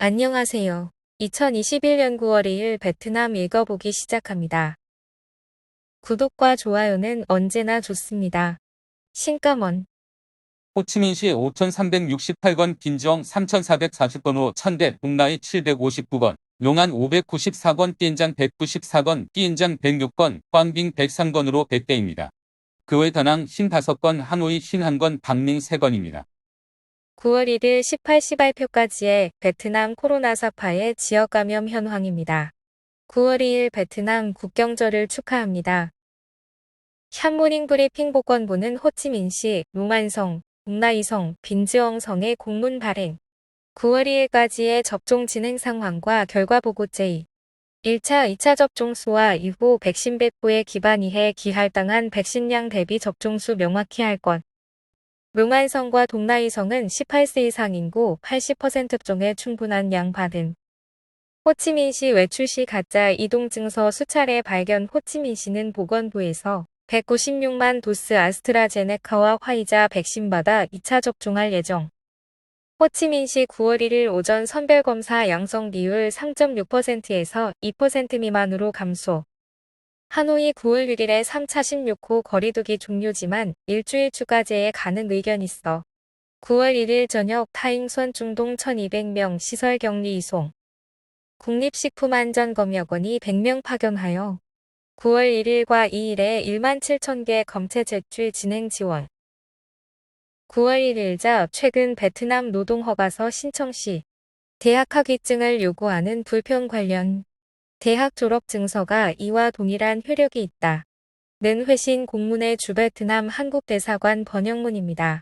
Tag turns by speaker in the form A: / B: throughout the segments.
A: 안녕하세요. 2021년 9월 2일 베트남 읽어보기 시작합니다. 구독과 좋아요는 언제나 좋습니다. 신까먼
B: 호치민시 5368건, 빈지엉 3440건, 천대 북라이 759건, 용안 594건, 띠엔장 194건, 띠엔장 106건, 꽝빙 103건으로 100대입니다. 그 외 다낭 55건, 하노이 51건, 박링 3건입니다.
A: 9월 1일 18시 발표까지의 베트남 코로나 사파의 지역 감염 현황입니다. 9월 2일 베트남 국경절을 축하합니다. 샴모닝 브리핑 복권부는 호치민시, 룽안성, 북라이성, 빈즈엉성의 공문 발행 9월 2일까지의 접종 진행 상황과 결과 보고 제의 1차, 2차 접종 수와 이후 백신 배포에 기반이해 기할당한 백신량 대비 접종수 명확히 할 것. 룽안성과 동라이성은 18세 이상 인구 80% 접종에 충분한 양 받음. 호치민시 외출시 가짜 이동증서 수차례 발견. 호치민시는 보건부에서 196만 도스 아스트라제네카와 화이자 백신 받아 2차 접종할 예정. 호치민시 9월 1일 오전 선별검사 양성 비율 3.6%에서 2% 미만으로 감소. 하노이 9월 6일에 3차 16호 거리두기 종료지만 일주일 추가제에 가는 의견 있어. 9월 1일 저녁 타잉선 중동 1200명 시설 격리 이송. 국립식품안전검역원이 100명 파견하여 9월 1일과 2일에 1만 7천 개 검체 제출 진행 지원. 9월 1일자 최근 베트남 노동허가서 신청 시 대학 학위증을 요구하는 불편 관련 대학 졸업 증서가 이와 동일한 효력이 있다. 는 회신 공문의 주베트남 한국대사관 번역문입니다.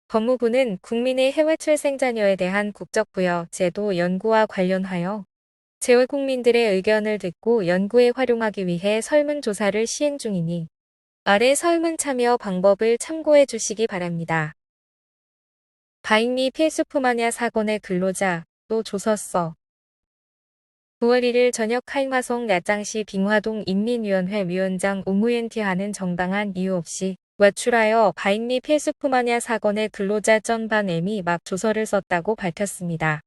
A: 법무부는 국민의 해외 출생 자녀에 대한 국적부여 제도 연구와 관련하여 재외국민들의 의견을 듣고 연구에 활용하기 위해 설문조사를 시행 중이니 아래 설문 참여 방법을 참고해 주시기 바랍니다. 바잉미 필수품하냐 사건의 근로자, 또 조서써 9월 1일 저녁 카잉화성 야장시 빙화동 인민위원회 위원장 옹무엔티하는 정당한 이유 없이 외출하여 바잉미 필수품하냐 사건의 근로자 전반 M이 막 조서를 썼다고 밝혔습니다.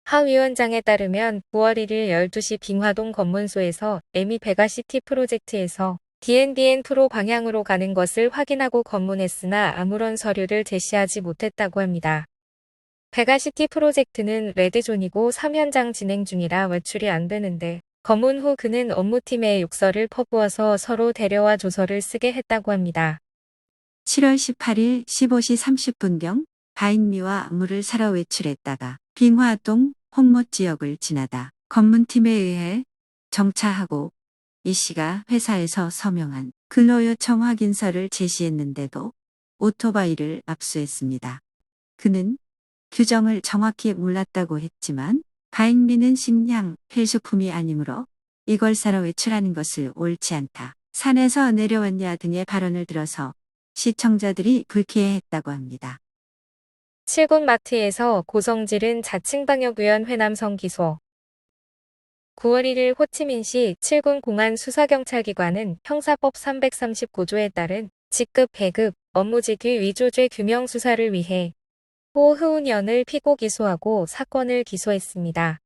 A: 하 위원장에 따르면 9월 1일 12시 빙화동 검문소에서 M이 베가시티 프로젝트에서 DNDN 프로 방향으로 가는 것을 확인하고 검문했으나 아무런 서류를 제시하지 못했다고 합니다. 베가시티 프로젝트는 레드존이고 3현장 진행 중이라 외출이 안 되는데 검문 후 그는 업무팀에 욕설을 퍼부어서 서로 데려와 조서를 쓰게 했다고 합니다.
C: 7월 18일 15시 30분경 바인미와 물을 사러 외출했다가 빙화동 홍못 지역을 지나다 검문팀에 의해 정차하고 이 씨가 회사에서 서명한 근로요청 확인서를 제시했는데도 오토바이를 압수했습니다. 그는 규정을 정확히 몰랐다고 했지만 바인미는 식량, 필수품이 아니므로 이걸 사러 외출하는 것을 옳지 않다. 산에서 내려왔냐 등의 발언을 들어서 시청자들이 불쾌해했다고 합니다.
A: 7군 마트에서 고성질은 자칭방역위원회 남성 기소. 9월 1일 호치민시 7군 공안 수사경찰기관은 형사법 339조에 따른 직급 배급, 업무직위 위조죄 규명 수사를 위해 호흐운연을 피고 기소하고 사건을 기소했습니다.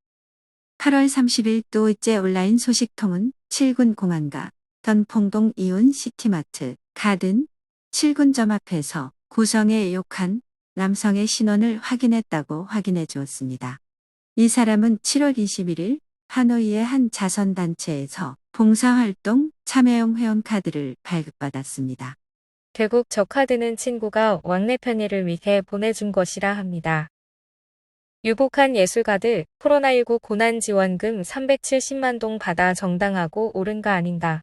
C: 8월 30일 또 이제 온라인 소식통은 7군 공안과 던퐁동 이온 시티마트, 가든 7군점 앞에서 고성에 욕한 남성의 신원을 확인했다고 확인해 주었습니다. 이 사람은 7월 21일 하노이의 한 자선단체에서 봉사활동 참여용 회원카드를 발급받았습니다.
A: 결국 저 카드는 친구가 왕래 편의를 위해 보내준 것이라 합니다. 유복한 예술가들 코로나19 고난지원금 370만 동 받아 정당하고 옳은가 아닌가.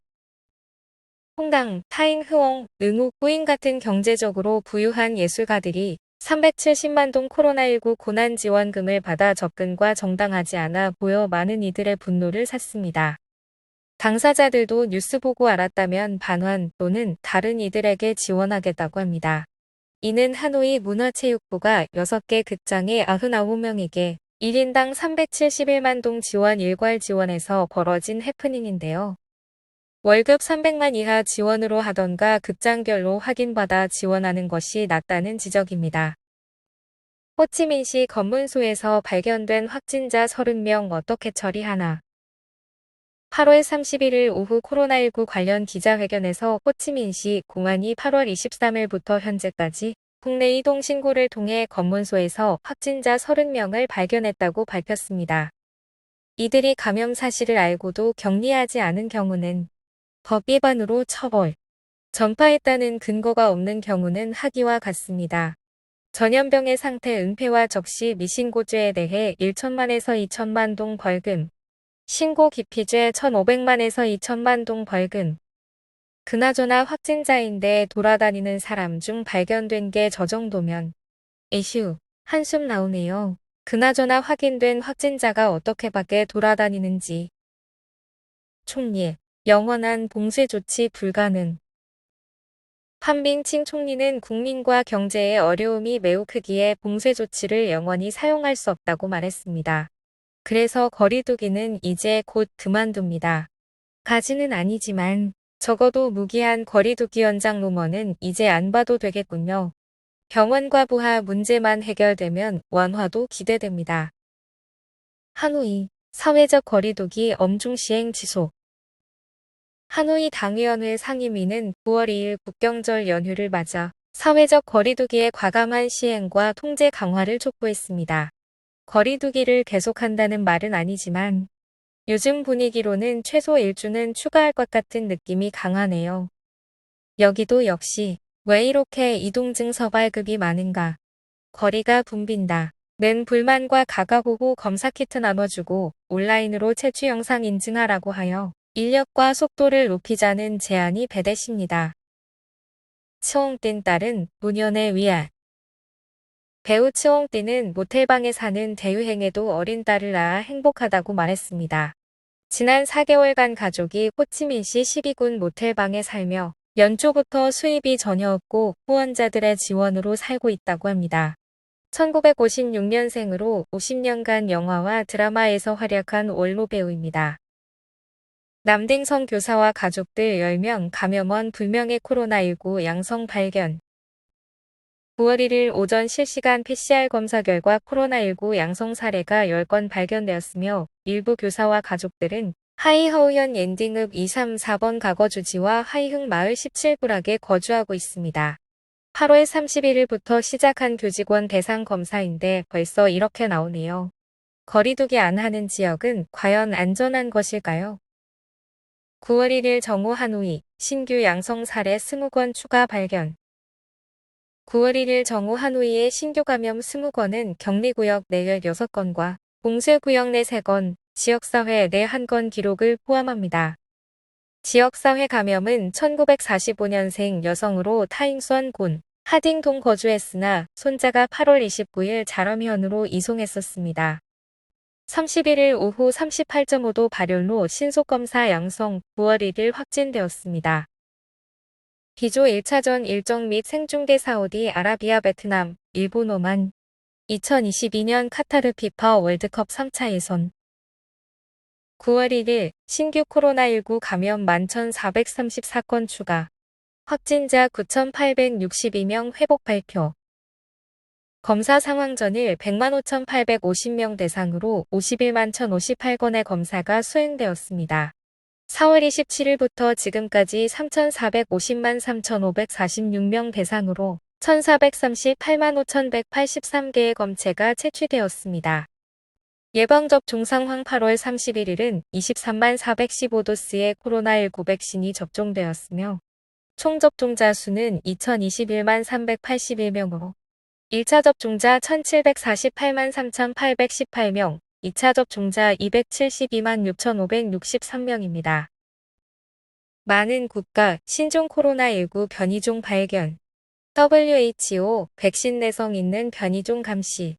A: 홍당, 타잉 흐엉, 능우, 뿌잉 같은 경제적으로 부유한 예술가들이 370만 동 코로나19 고난지원금을 받아 접근과 정당하지 않아 보여 많은 이들의 분노를 샀습니다. 당사자들도 뉴스 보고 알았다면 반환 또는 다른 이들에게 지원하겠다고 합니다. 이는 하노이 문화체육부가 6개 극장의 99명에게 1인당 371만 동 지원 일괄 지원에서 벌어진 해프닝인데요. 월급 300만 이하 지원으로 하던가 극장별로 확인받아 지원하는 것이 낫다는 지적입니다. 호치민시 검문소에서 발견된 확진자 30명 어떻게 처리하나? 8월 31일 오후 코로나19 관련 기자회견에서 호치민시 공안이 8월 23일부터 현재까지 국내 이동 신고를 통해 검문소에서 확진자 30명을 발견했다고 밝혔습니다. 이들이 감염 사실을 알고도 격리하지 않은 경우는 법 위반으로 처벌, 전파했다는 근거가 없는 경우는 하기와 같습니다. 전염병의 상태 은폐와 적시 미신고죄에 대해 1천만에서 2천만 동 벌금, 신고 기피죄 1,500만에서 2천만 동 벌금. 그나저나 확진자인데 돌아다니는 사람 중 발견된 게 저 정도면 에휴, 한숨 나오네요. 그나저나 확인된 확진자가 어떻게 밖에 돌아다니는지. 총리, 영원한 봉쇄 조치 불가능. 판빙칭 총리는 국민과 경제의 어려움이 매우 크기에 봉쇄 조치를 영원히 사용할 수 없다고 말했습니다. 그래서 거리두기는 이제 곧 그만둡니다. 까지는 아니지만 적어도 무기한 거리두기 연장 루머는 이제 안 봐도 되겠군요. 병원과 부하 문제만 해결되면 완화도 기대됩니다. 하노이, 사회적 거리두기 엄중 시행 지속. 하노이 당위원회 상임위는 9월 2일 국경절 연휴를 맞아 사회적 거리두기의 과감한 시행과 통제 강화를 촉구했습니다. 거리두기를 계속한다는 말은 아니지만 요즘 분위기로는 최소 1주는 추가할 것 같은 느낌이 강하네요. 여기도 역시 왜 이렇게 이동증서 발급이 많은가? 거리가 붐빈다. 는 불만과 가가보고 검사키트 나눠주고 온라인으로 채취 영상 인증하라고 하여 인력과 속도를 높이자는 제안이 배대십니다. 츠옹띵 딸은 노년의 위안. 배우 츠옹띵은 모텔방에 사는 대유행에도 어린 딸을 낳아 행복하다고 말했습니다. 지난 4개월간 가족이 호치민시 12군 모텔방에 살며 연초부터 수입이 전혀 없고 후원자들의 지원으로 살고 있다고 합니다. 1956년생으로 50년간 영화와 드라마에서 활약한 원로 배우입니다. 남댕성 교사와 가족들 10명 감염원 불명의 코로나19 양성 발견. 9월 1일 오전 실시간 PCR 검사 결과 코로나19 양성 사례가 10건 발견되었으며 일부 교사와 가족들은 하이허우현 엔딩읍 234번 가거주지와 하이흥 마을 17구락에 거주하고 있습니다. 8월 31일부터 시작한 교직원 대상 검사인데 벌써 이렇게 나오네요. 거리두기 안 하는 지역은 과연 안전한 것일까요? 9월 1일 정오 하노이 신규 양성 사례 20건 추가 발견. 9월 1일 정오 하노이의 신규 감염 20건은 격리구역 내 16건과 봉쇄구역 내 3건, 지역사회 내 1건 기록을 포함합니다. 지역사회 감염은 1945년생 여성으로 타잉수원 하딩동 거주했으나 손자가 8월 29일 자럼현으로 이송했었습니다. 31일 오후 38.5도 발열로 신속검사 양성 9월 1일 확진되었습니다. 기조 1차전 일정 및 생중계 사우디 아라비아 베트남, 일본 오만 2022년 카타르 피파 월드컵 3차 예선 9월 1일 신규 코로나19 감염 11,434건 추가 확진자 9,862명 회복 발표 검사 상황 전일 105,850명 대상으로 51만 1,058건의 검사가 수행되었습니다. 4월 27일부터 지금까지 3,450만 3,546명 대상으로 1,438만 5,183개의 검체가 채취되었습니다. 예방접종 상황 8월 31일은 23만 415도스의 코로나19 백신이 접종되었으며 총 접종자 수는 2,021만 381명으로 1차 접종자 1,748만 3,818명, 2차 접종자 272만 6,563명입니다. 많은 국가 신종 코로나19 변이종 발견. WHO 백신 내성 있는 변이종 감시.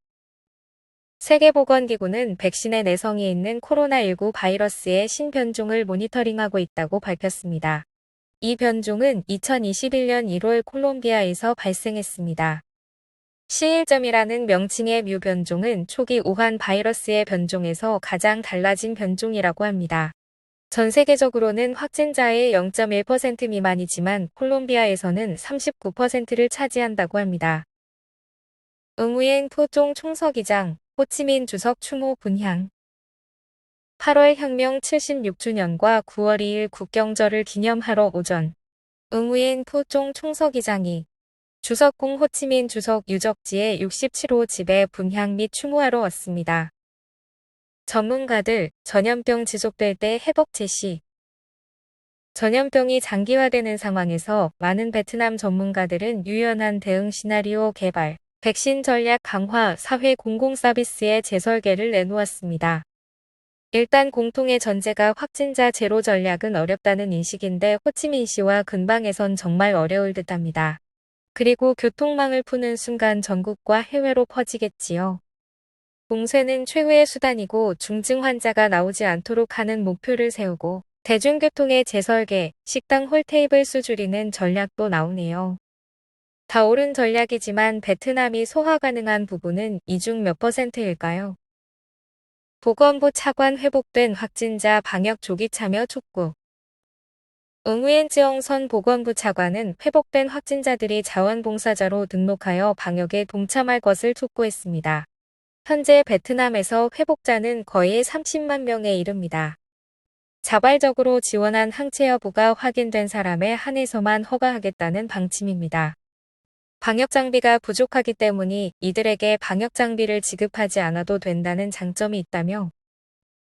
A: 세계보건기구는 백신의 내성이 있는 코로나19 바이러스의 신변종을 모니터링하고 있다고 밝혔습니다. 이 변종은 2021년 1월 콜롬비아에서 발생했습니다. C1점이라는 명칭의 뮤 변종은 초기 우한 바이러스의 변종에서 가장 달라진 변종이라고 합니다. 전 세계적으로는 확진자의 0.1% 미만이지만 콜롬비아에서는 39%를 차지한다고 합니다. 응우엔 토종 총서기장, 호치민 주석 추모 분향. 8월 혁명 76주년과 9월 2일 국경절을 기념하러 오전 응우엔 토종 총서기장이 주석궁 호치민 주석 유적지의 67호 집에 분향 및 추모하러 왔습니다. 전문가들, 전염병 지속될 때 회복 제시. 전염병이 장기화되는 상황에서 많은 베트남 전문가들은 유연한 대응 시나리오 개발, 백신 전략 강화, 사회 공공 서비스의 재설계를 내놓았습니다. 일단 공통의 전제가 확진자 제로 전략은 어렵다는 인식인데 호치민시와 근방에선 정말 어려울 듯합니다. 그리고 교통망을 푸는 순간 전국과 해외로 퍼지겠지요. 봉쇄는 최후의 수단이고 중증 환자가 나오지 않도록 하는 목표를 세우고 대중교통의 재설계, 식당 홀테이블 수 줄이는 전략도 나오네요. 다 옳은 전략이지만 베트남이 소화 가능한 부분은 이 중 몇 %일까요? 보건부 차관 회복된 확진자 방역 조기 참여 촉구. 응우엔 쯔영선 보건부 차관은 회복된 확진자들이 자원봉사자로 등록하여 방역에 동참할 것을 촉구했습니다. 현재 베트남에서 회복자는 거의 30만 명에 이릅니다. 자발적으로 지원한 항체 여부가 확인된 사람에 한해서만 허가하겠다는 방침입니다. 방역 장비가 부족하기 때문에 이들에게 방역 장비를 지급하지 않아도 된다는 장점이 있다며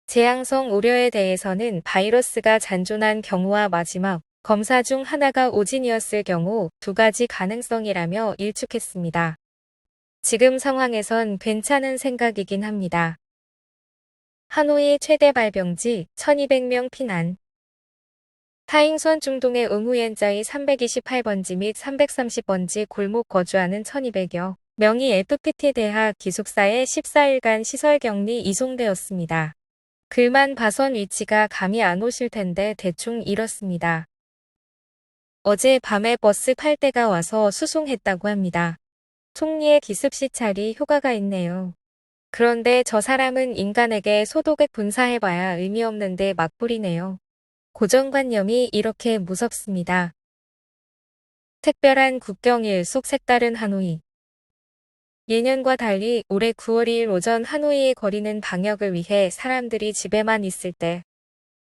A: 재앙성 우려에 대해서는 바이러스가 잔존한 경우와 마지막 검사 중 하나가 오진이었을 경우 두 가지 가능성이라며 일축했습니다. 지금 상황에선 괜찮은 생각이긴 합니다. 하노이 최대 발병지 1200명 피난. 타잉선 중동의 응우엔자이 328번지 및 330번지 골목 거주하는 1200여 명이 FPT 대학 기숙사에 14일간 시설 격리 이송되었습니다. 글만 봐선 위치가 감이 안 오실 텐데 대충 이렇습니다. 어제 밤에 버스 8대가 와서 수송했다고 합니다. 총리의 기습 시찰이 효과가 있네요. 그런데 저 사람은 인간에게 소독액 분사해봐야 의미 없는데 막 뿌리네요. 고정관념이 이렇게 무섭습니다. 특별한 국경일 속 색다른 하노이. 예년과 달리 올해 9월 2일 오전 하노이의 거리는 방역을 위해 사람들이 집에만 있을 때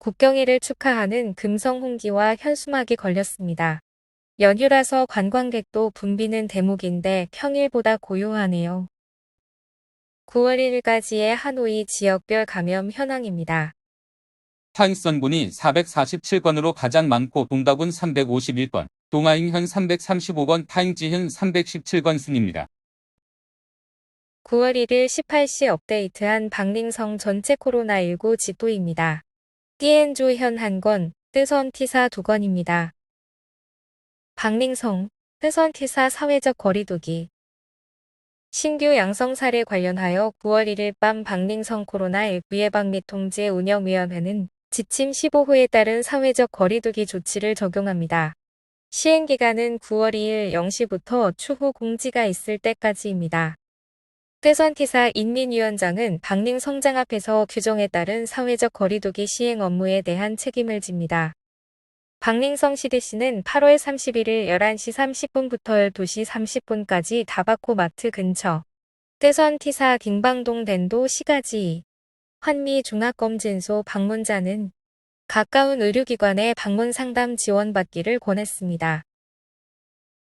A: 국경일을 축하하는 금성 홍기와 현수막이 걸렸습니다. 연휴라서 관광객도 붐비는 대목인데 평일보다 고요하네요. 9월 1일까지의 하노이 지역별 감염 현황입니다.
B: 타잉선군이 447건으로 가장 많고 동다군 351건, 동아잉현 335건, 타잉지현 317건 순입니다.
A: 9월 1일 18시 업데이트한 박링성 전체 코로나19 지도입니다. 띠엔조 현 1건, 뜨선 T사 2건입니다. 박링성, 뜨선 T사 사회적 거리두기. 신규 양성 사례 관련하여 9월 1일 밤 박링성 코로나19 예방 및 통제 운영위원회는 지침 15호에 따른 사회적 거리두기 조치를 적용합니다. 시행기간은 9월 2일 0시부터 추후 공지가 있을 때까지입니다. 뜨선티사 인민위원장은 박링성장 앞에서 규정에 따른 사회적 거리두기 시행 업무에 대한 책임을 집니다. 박링성 CDC는 8월 31일 11시 30분부터 12시 30분까지 다바코 마트 근처, 뜨선티사 딩방동 덴도 시가지, 환미종합검진소 방문자는 가까운 의료기관에 방문 상담 지원받기를 권했습니다.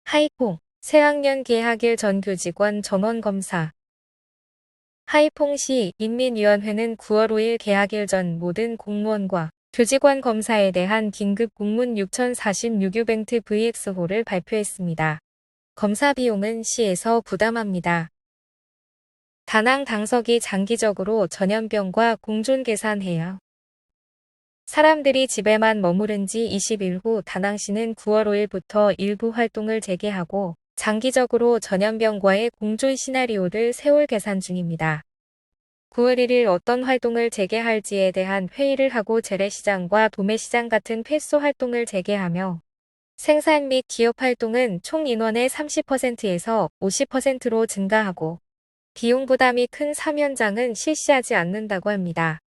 A: 하이퐁, 새학년 개학일 전 교직원 전원검사. 하이퐁시 인민위원회는 9월 5일 개학일 전 모든 공무원과 교직원 검사에 대한 긴급 공문 6046유벤트 VX호를 발표했습니다. 검사 비용은 시에서 부담합니다. 다낭 당석이 장기적으로 전염병과 공존 계산해요. 사람들이 집에만 머무른 지 20일 후 다낭시는 9월 5일부터 일부 활동을 재개하고 장기적으로 전염병과의 공존 시나리오를 세울 계산 중입니다. 9월 1일 어떤 활동을 재개할지에 대한 회의를 하고 재래시장과 도매시장 같은 필수 활동을 재개하며 생산 및 기업 활동은 총 인원의 30%에서 50%로 증가하고 비용 부담이 큰 3연장은 실시하지 않는다고 합니다.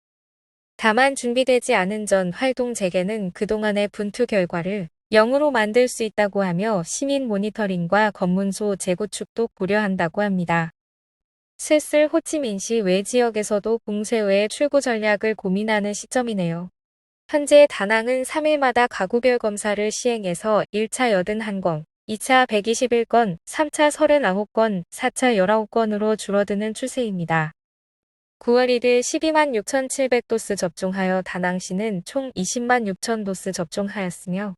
A: 다만 준비되지 않은 전 활동 재개는 그동안의 분투 결과를 0으로 만들 수 있다고 하며 시민 모니터링과 검문소 재구축도 고려한다고 합니다. 슬슬 호치민시 외 지역에서도 봉쇄 외 출구 전략을 고민하는 시점이네요. 현재 다낭은 3일마다 가구별 검사를 시행해서 1차 81건, 2차 121건, 3차 39건, 4차 19건으로 줄어드는 추세입니다. 9월 1일 12만 6,700도스 접종하여 다낭시는 총 20만 6천 도스 접종하였으며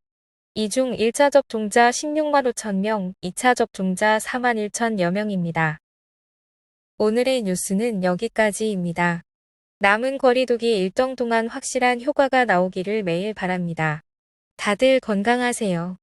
A: 이 중 1차 접종자 16만 5천 명, 2차 접종자 4만 1천여 명입니다. 오늘의 뉴스는 여기까지입니다. 남은 거리두기 일정 동안 확실한 효과가 나오기를 매일 바랍니다. 다들 건강하세요.